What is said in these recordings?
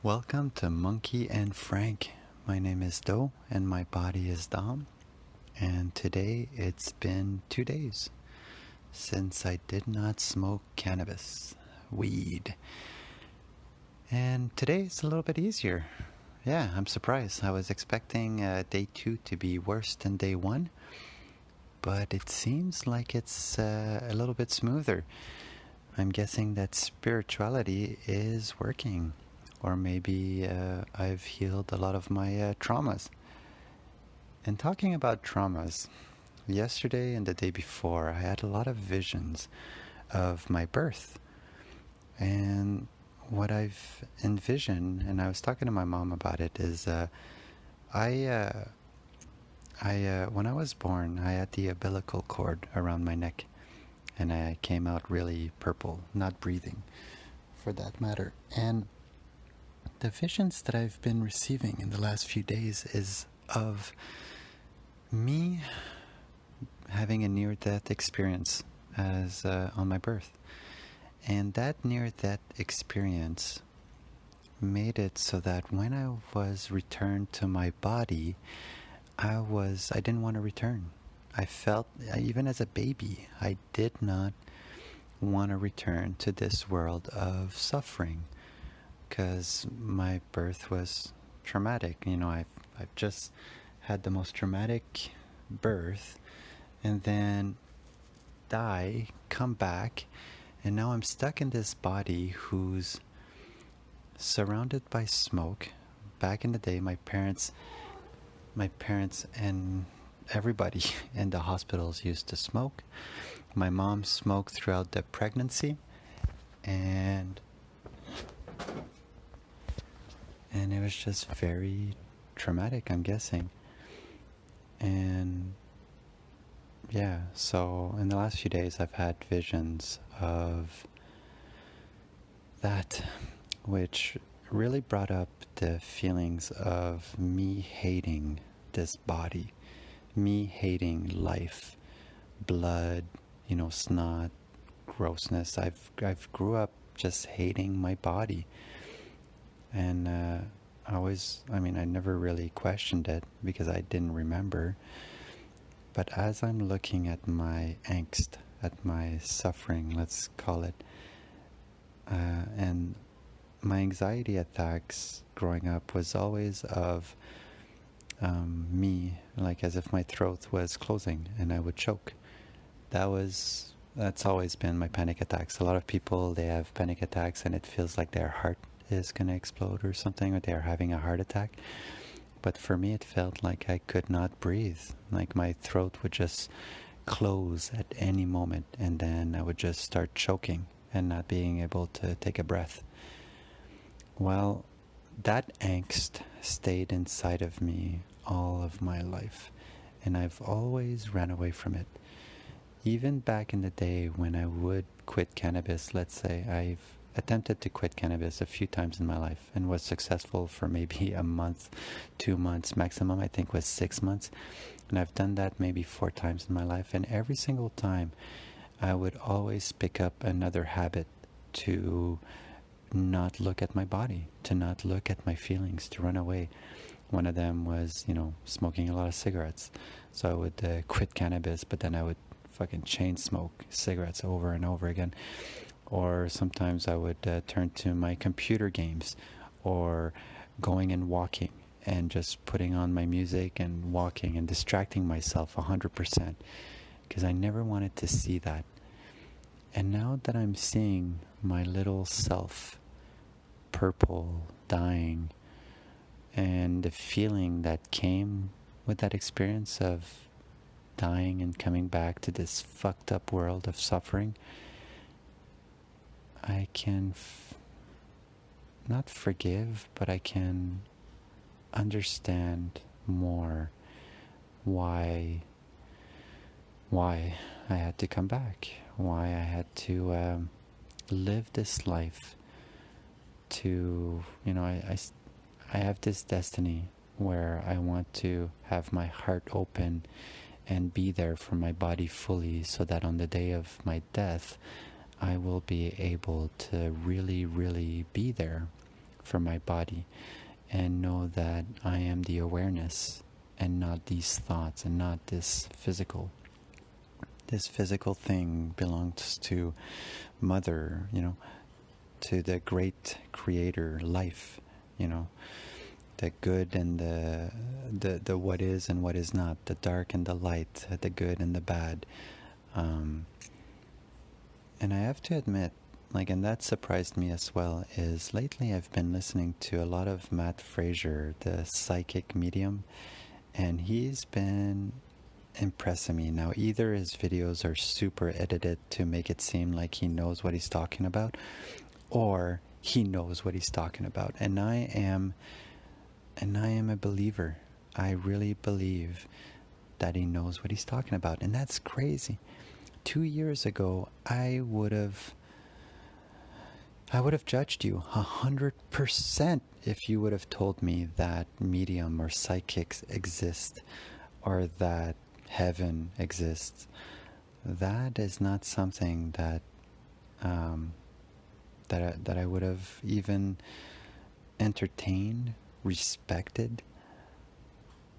Welcome to Monkey and Frank. My name is Do and my body is Dom. And today it's been 2 days since I did not smoke cannabis, weed. And today it's a little bit easier. Yeah, I'm surprised. I was expecting day 2 to be worse than day 1, but it seems like it's a little bit smoother. I'm guessing that spirituality is working. Or maybe I've healed a lot of my traumas. And talking about traumas, yesterday and the day before, I had a lot of visions of my birth. And what I've envisioned, and I was talking to my mom about it, is I when I was born, I had the umbilical cord around my neck, and I came out really purple, not breathing, for that matter. And the visions that I've been receiving in the last few days is of me having a near-death experience as on my birth. And that near-death experience made it so that when I was returned to my body, I didn't want to return. I felt, even as a baby, I did not want to return to this world of suffering, because my birth was traumatic. I've just had the most traumatic birth, and then die, come back, and now I'm stuck in this body who's surrounded by smoke. Back in the day, my parents and everybody in the hospitals used to smoke. My mom smoked throughout the pregnancy, and it was just very traumatic, I'm guessing. And yeah, so in the last few days I've had visions of that, which really brought up the feelings of me hating this body, me hating life, blood, snot, grossness. I've grew up just hating my body. And I never really questioned it because I didn't remember. But as I'm looking at my angst, at my suffering, let's call it, and my anxiety attacks growing up was always of me, like as if my throat was closing and I would choke. That's always been my panic attacks. A lot of people, they have panic attacks and it feels like their heart is going to explode or something, or they're having a heart attack. But for me, it felt like I could not breathe. Like my throat would just close at any moment, and then I would just start choking and not being able to take a breath. Well, that angst stayed inside of me all of my life, and I've always ran away from it. Even back in the day when I would quit cannabis, let's say I've attempted to quit cannabis a few times in my life and was successful for maybe a month, 2 months, maximum I think was 6 months. And I've done that maybe 4 times in my life. And every single time I would always pick up another habit to not look at my body, to not look at my feelings, to run away. One of them was, smoking a lot of cigarettes. So I would quit cannabis, but then I would fucking chain smoke cigarettes over and over again. Or sometimes I would turn to my computer games, or going and walking and just putting on my music and walking and distracting myself 100%, because I never wanted to see that. And now that I'm seeing my little self purple, dying, and the feeling that came with that experience of dying and coming back to this fucked up world of suffering, I can not forgive, but I can understand more why I had to come back, why I had to live this life. I have this destiny where I want to have my heart open and be there for my body fully, so that on the day of my death I will be able to really, really be there for my body and know that I am the awareness and not these thoughts and not this physical. This physical thing belongs to Mother, to the great creator, life, the good and the what is and what is not, the dark and the light, the good and the bad. And I have to admit, and that surprised me as well, is lately I've been listening to a lot of Matt Fraser, the psychic medium, and he's been impressing me. Now, either his videos are super edited to make it seem like he knows what he's talking about, or he knows what he's talking about. And I am a believer. I really believe that he knows what he's talking about, and that's crazy. 2 years ago, I would have judged you 100% if you would have told me that medium or psychics exist, or that heaven exists. That is not something that that I would have even entertained, respected.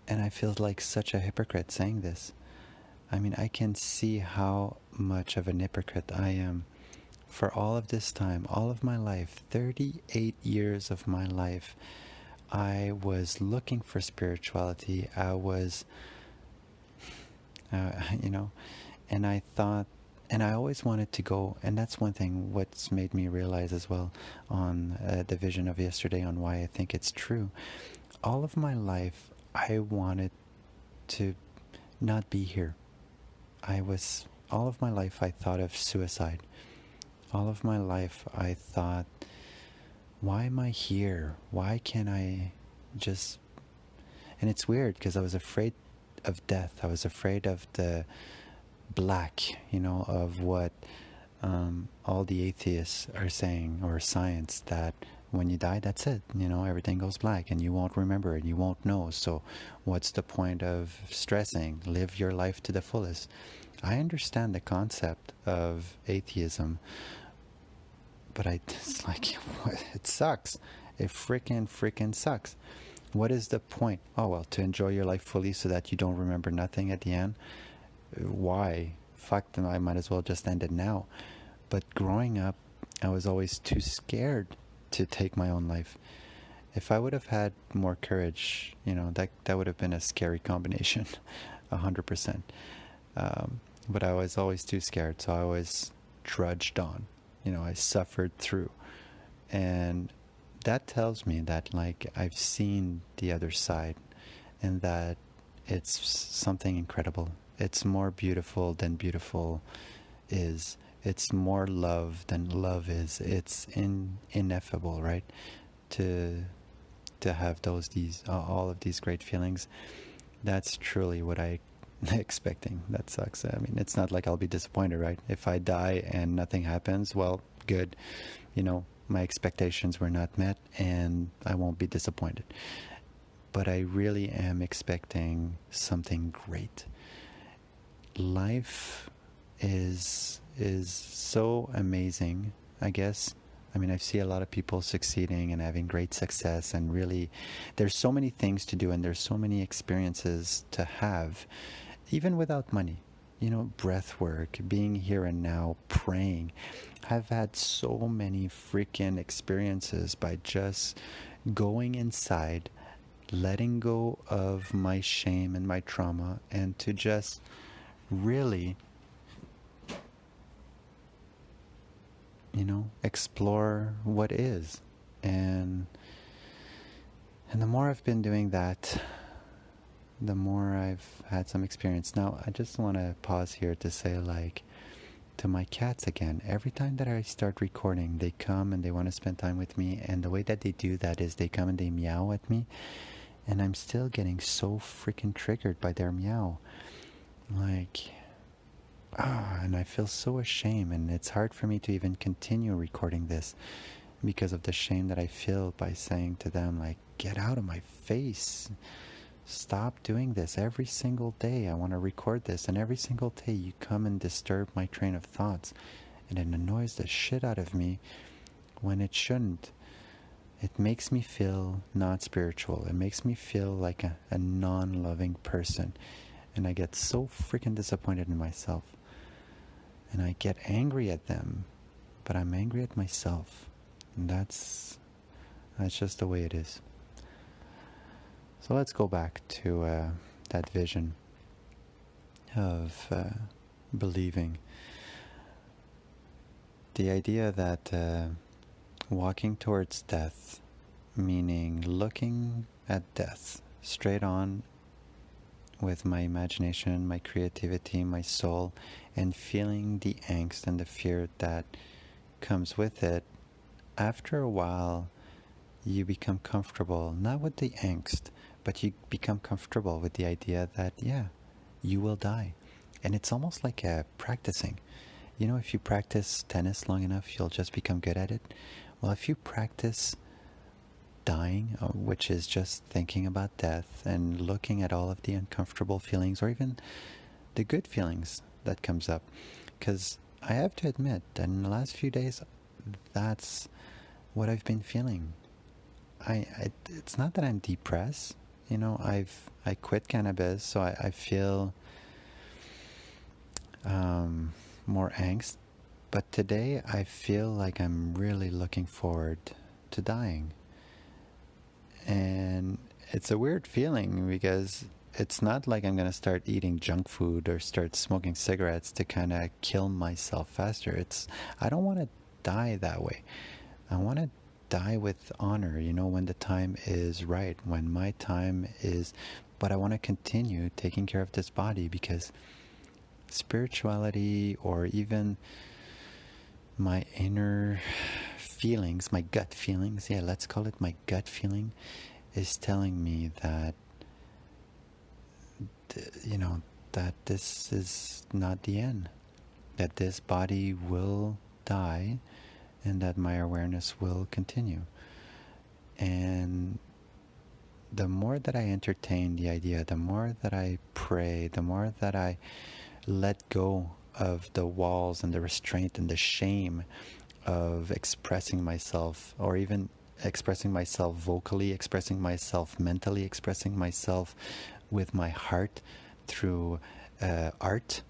And I feel like such a hypocrite saying this. I mean, I can see how much of an hypocrite I am. For all of this time, all of my life, 38 years of my life, I was looking for spirituality. I was, and I thought, and I always wanted to go, and that's one thing what's made me realize as well on the vision of yesterday on why I think it's true. All of my life, I wanted to not be here. All of my life I thought of suicide. All of my life I thought, why am I here? Why can't I just... And it's weird because I was afraid of death. I was afraid of the black, of what all the atheists are saying, or science, that when you die, that's it. Everything goes black and you won't remember it. You won't know. So what's the point of stressing? Live your life to the fullest. I understand the concept of atheism, but it's like, it sucks. It freaking sucks. What is the point? Oh, well, to enjoy your life fully so that you don't remember nothing at the end. Why? Fuck them, I might as well just end it now. But growing up, I was always too scared to take my own life. If I would have had more courage, that would have been a scary combination, 100%. But I was always too scared, so I always trudged on. I suffered through. And that tells me that, I've seen the other side, and that it's something incredible. It's more beautiful than beautiful is. It's more love than love is. It's ineffable, right? To have all of these great feelings. That's truly what I expecting. That sucks. I mean, it's not like I'll be disappointed, right? If I die and nothing happens, well, good. My expectations were not met, and I won't be disappointed. But I really am expecting something great. Life is so amazing, I guess. I mean, I see a lot of people succeeding and having great success, and really there's so many things to do, and there's so many experiences to have, even without money. Breath work, being here and now, praying. I've had so many freaking experiences by just going inside, letting go of my shame and my trauma, and to just really, explore what is. And the more I've been doing that, the more I've had some experience. Now, I just want to pause here to say, to my cats again, every time that I start recording, they come and they want to spend time with me, and the way that they do that is they come and they meow at me, and I'm still getting so freaking triggered by their meow. And I feel so ashamed, and it's hard for me to even continue recording this because of the shame that I feel by saying to them, get out of my face. Stop doing this. Every single day I want to record this, and every single day you come and disturb my train of thoughts, and it annoys the shit out of me when it shouldn't. it makes me feel not spiritual. It makes me feel like a non-loving person. And I get so freaking disappointed in myself. And I get angry at them, but I'm angry at myself. And that's just the way it is. So let's go back to that vision of believing. The idea that walking towards death, meaning looking at death straight on with my imagination, my creativity, my soul, and feeling the angst and the fear that comes with it, after a while you become comfortable, not with the angst, but you become comfortable with the idea that, yeah, you will die. And it's almost like practicing. You know, if you practice tennis long enough, you'll just become good at it. Well, if you practice dying, which is just thinking about death and looking at all of the uncomfortable feelings or even the good feelings that comes up, because I have to admit that in the last few days, that's what I've been feeling. It's not that I'm depressed. You know, I quit cannabis, so I feel more angst. But today I feel like I'm really looking forward to dying. And it's a weird feeling because it's not like I'm going to start eating junk food or start smoking cigarettes to kind of kill myself faster. I don't want to die that way. I want to die with honor, you know, when the time is right, when my time is, but I want to continue taking care of this body because spirituality or even my inner feelings, my gut feelings, yeah, let's call it my gut feeling, is telling me that, you know, that this is not the end, that this body will die and that my awareness will continue. And the more that I entertain the idea, the more that I pray, the more that I let go of the walls and the restraint and the shame of expressing myself, or even expressing myself vocally, expressing myself mentally, expressing myself with my heart through art,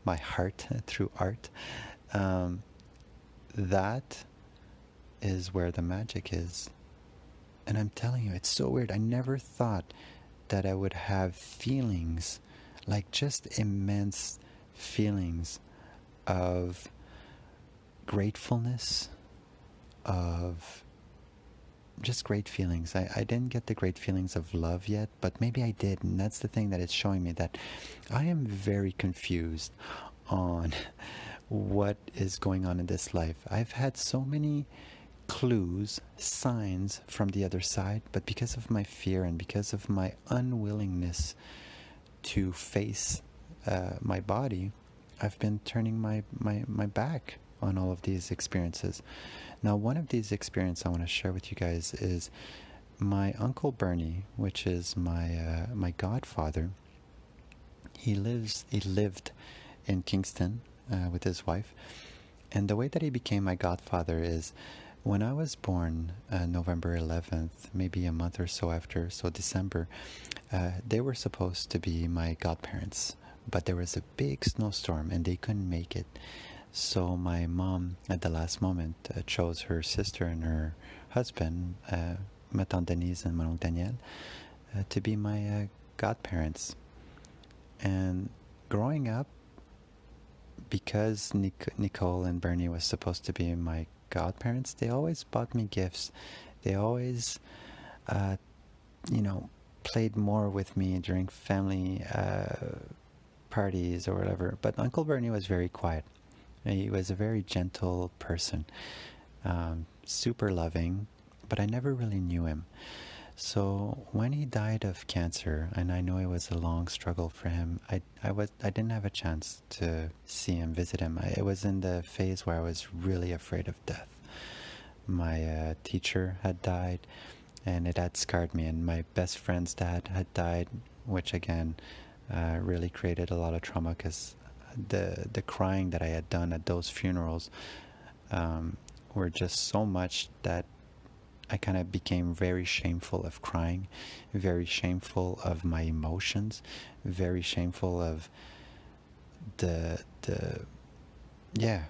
my heart through art, that is where the magic is. And I'm telling you, it's so weird. I never thought that I would have feelings, like just immense feelings of gratefulness, of just great feelings. I didn't get the great feelings of love yet, but maybe I did. And that's the thing that it's showing me, that I am very confused on what is going on in this life. I've had so many clues, signs from the other side, but because of my fear and because of my unwillingness to face my body, I've been turning my back on all of these experiences. Now, one of these experiences I want to share with you guys is my Uncle Bernie, which is my godfather. He lived in Kingston with his wife, and the way that he became my godfather is when I was born, November 11th, maybe a month or so after, so December, they were supposed to be my godparents, but there was a big snowstorm and they couldn't make it. So my mom, at the last moment, chose her sister and her husband, ma tante Denise and mon oncle Daniel, to be my godparents. And growing up, because Nicole and Bernie was supposed to be my godparents, they always bought me gifts. They always, played more with me during family parties or whatever. But Uncle Bernie was very quiet. He was a very gentle person, super loving, but I never really knew him. So when he died of cancer, and I know it was a long struggle for him, I didn't have a chance to see him, visit him. It was in the phase where I was really afraid of death. My teacher had died, and it had scarred me, and my best friend's dad had died, which again really created a lot of trauma, because the crying that I had done at those funerals were just so much that I kind of became very shameful of crying, very shameful of my emotions, very shameful of the yeah,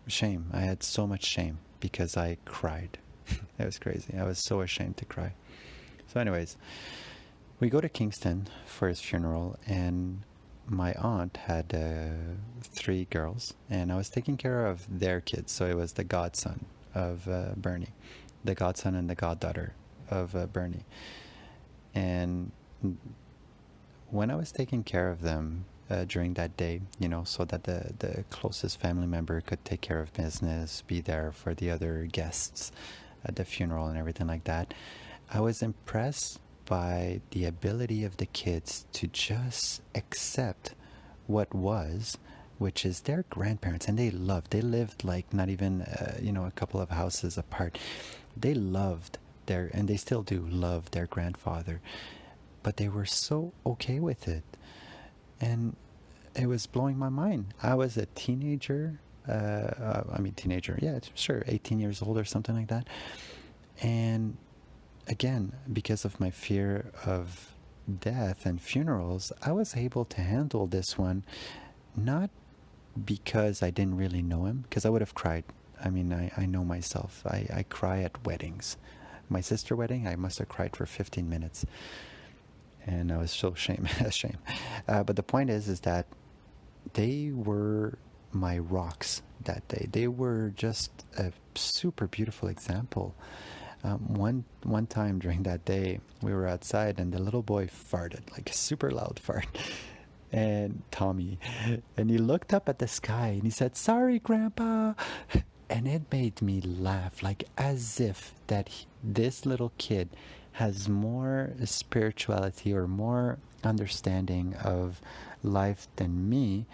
shame. I had so much shame because I cried. It was crazy. I was so ashamed to cry. So anyways, we go to Kingston for his funeral, and my aunt had 3 girls, and I was taking care of their kids. So it was the godson of Bernie, the godson and the goddaughter of Bernie. And when I was taking care of them during that day, so that the closest family member could take care of business, be there for the other guests at the funeral and everything like that, I was impressed by the ability of the kids to just accept what was, which is their grandparents. And they lived like not even, a couple of houses apart. They loved and they still do love their grandfather, but they were so okay with it. And it was blowing my mind. I was a teenager, teenager, yeah, sure, 18 years old or something like that. And again, because of my fear of death and funerals, I was able to handle this one, not because I didn't really know him, because I would have cried. I mean, I know myself. I cry at weddings. My sister's wedding, I must have cried for 15 minutes. And I was so ashamed. But the point is that they were my rocks that day. They were just a super beautiful example. One time during that day, we were outside, and the little boy farted, like a super loud fart. And Tommy, and he looked up at the sky and he said, "Sorry, Grandpa." And it made me laugh, like as if this little kid has more spirituality or more understanding of life than me.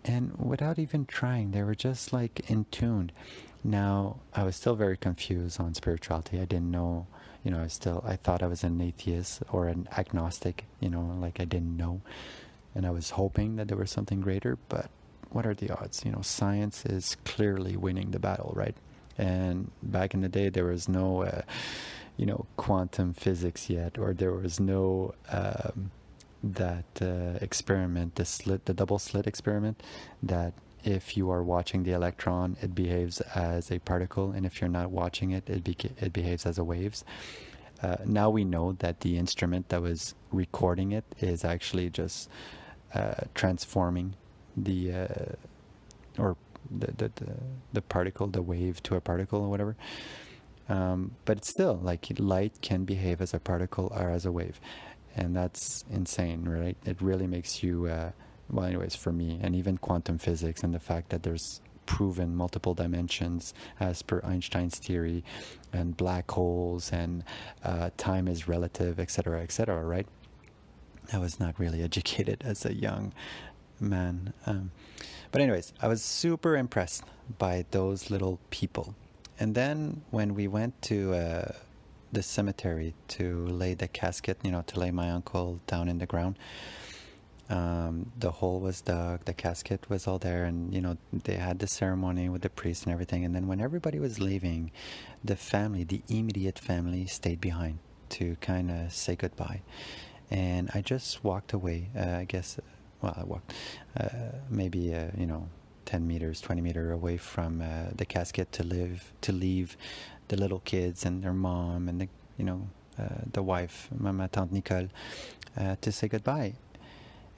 And without even trying, they were just like in tune. Now, I was still very confused on spirituality. I didn't know, I thought I was an atheist or an agnostic, like I didn't know. And I was hoping that there was something greater, but what are the odds? Science is clearly winning the battle, right? And back in the day, there was no, quantum physics yet, or there was no experiment, the double slit experiment, that if you are watching the electron, it behaves as a particle, and if you're not watching it, it behaves as a waves. Now we know that the instrument that was recording it is actually just transforming the particle, the wave, to a particle or whatever. But it's still like light can behave as a particle or as a wave, and that's insane, right? It really makes you well, anyways, for me, and even quantum physics and the fact that there's proven multiple dimensions as per Einstein's theory, and black holes, and time is relative, etc., right? I was not really educated as a young man. But anyways, I was super impressed by those little people. And then when we went to the cemetery to lay the casket, to lay my uncle down in the ground, the hole was dug, the casket was all there, and they had the ceremony with the priest and everything. And then when everybody was leaving, the immediate family stayed behind to kind of say goodbye. And I just walked away, I walked maybe 10 meters, 20 meters away from the casket to leave the little kids and their mom and the wife, my tante Nicole, to say goodbye.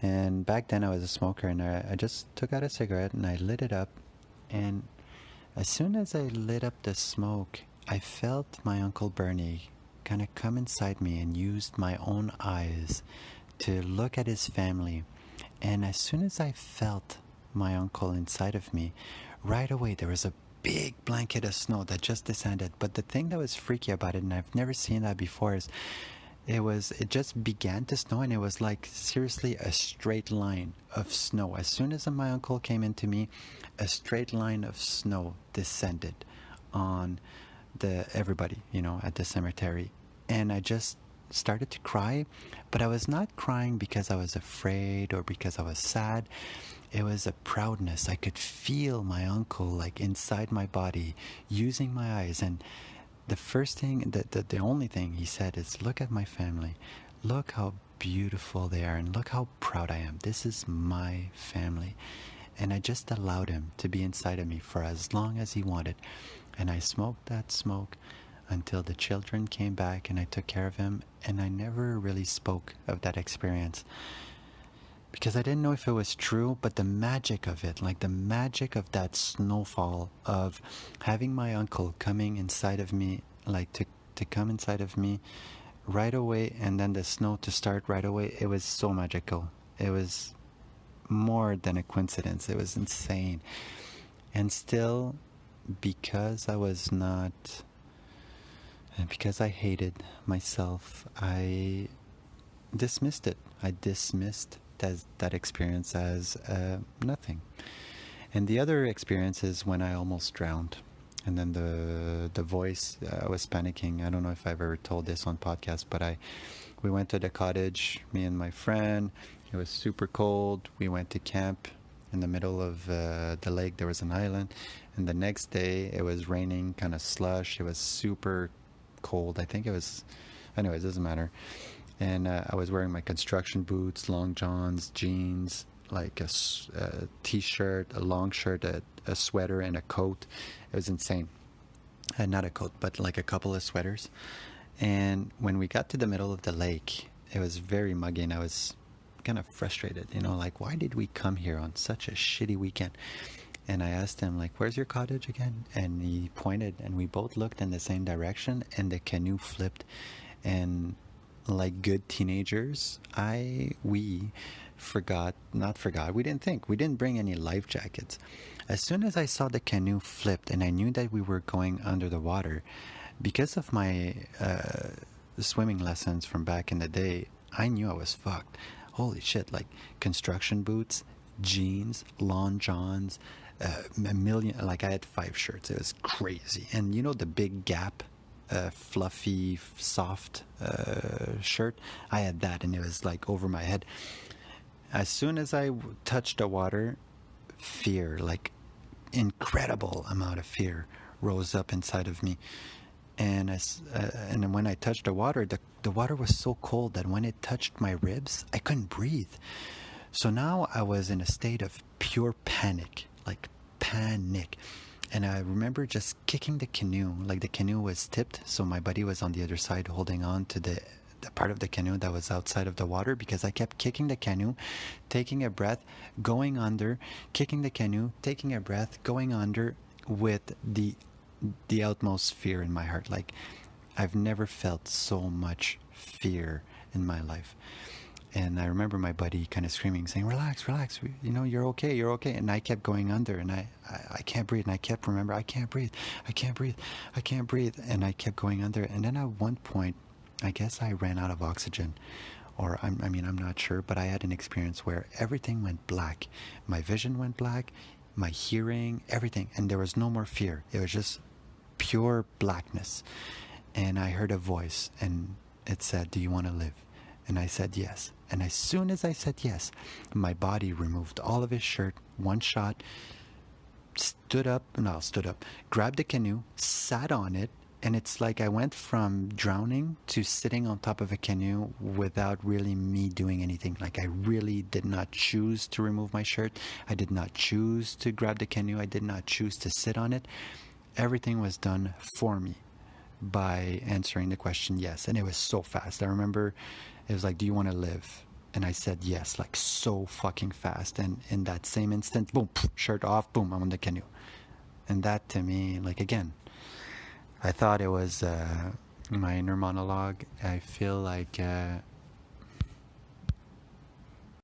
And back then I was a smoker, and I just took out a cigarette and I lit it up. And as soon as I lit up the smoke, I felt my Uncle Bernie kind of come inside me and used my own eyes to look at his family. And as soon as I felt my uncle inside of me, right away there was a big blanket of snow that just descended. But the thing that was freaky about it, and I've never seen that before, is it just began to snow, and it was like seriously a straight line of snow. As soon as my uncle came into me, a straight line of snow descended on everybody, at the cemetery. And I just started to cry, but I was not crying because I was afraid or because I was sad. It was a proudness. I could feel my uncle like inside my body, using my eyes. And the first thing, the only thing he said is, look at my family. Look how beautiful they are, and look how proud I am. This is my family. And I just allowed him to be inside of me for as long as he wanted. And I smoked that smoke until the children came back and I took care of him. And I never really spoke of that experience because I didn't know if it was true, but the magic of it, like the magic of that snowfall, of having my uncle coming inside of me, like to come inside of me right away, and then the snow to start right away, it was so magical. It was more than a coincidence. It was insane. And still, because I was not, and because I hated myself, I dismissed it. I dismissed that experience as nothing. And the other experience is when I almost drowned. And then the voice, I was panicking. I don't know if I've ever told this on podcast, but we went to the cottage, me and my friend. It was super cold. We went to camp in the middle of the lake. There was an island. And the next day it was raining, kind of slush. It was super cold. I think it was, anyways, it doesn't matter. And I was wearing my construction boots, long johns, jeans, like a t-shirt, a long shirt, a sweater, and a coat. It was insane. Not a coat, but like a couple of sweaters. And when we got to the middle of the lake, it was very muggy, and I was kind of frustrated, like, why did we come here on such a shitty weekend? And I asked him, like, where's your cottage again? And he pointed, and we both looked in the same direction, and the canoe flipped. And like good teenagers, we didn't think. We didn't bring any life jackets. As soon as I saw the canoe flipped and I knew that we were going under the water, because of my swimming lessons from back in the day, I knew I was fucked. Holy shit, like construction boots, jeans, long johns, a million, like I had 5 shirts. It was crazy. And the big Gap fluffy, soft shirt, I had that, and it was like over my head. As soon as I touched the water, fear, like incredible amount of fear, rose up inside of me. And and when I touched the water was so cold that when it touched my ribs, I couldn't breathe. So now I was in a state of pure panic, like panic. And I remember just kicking the canoe, like the canoe was tipped, so my buddy was on the other side holding on to the part of the canoe that was outside of the water, because I kept kicking the canoe, taking a breath, going under, kicking the canoe, taking a breath, going under, with the utmost fear in my heart. Like, I've never felt so much fear in my life. And I remember my buddy kind of screaming, saying, relax, you're okay. And I kept going under, and I can't breathe. And I kept I can't breathe. And I kept going under. And then at one point, I guess I ran out of oxygen. Or, I'm not sure, but I had an experience where everything went black. My vision went black, my hearing, everything. And there was no more fear. It was just pure blackness. And I heard a voice, and it said, do you want to live? And I said yes. And as soon as I said yes, my body removed all of his shirt, one shot, stood up, grabbed the canoe, sat on it, and it's like I went from drowning to sitting on top of a canoe without really me doing anything. Like, I really did not choose to remove my shirt. I did not choose to grab the canoe. I did not choose to sit on it. Everything was done for me by answering the question yes. And it was so fast. I remember it was like, do you want to live? And I said yes, like so fucking fast. And in that same instant, boom, shirt off, boom, I'm on the canoe. And that, to me, like, again, I thought it was my inner monologue. I feel like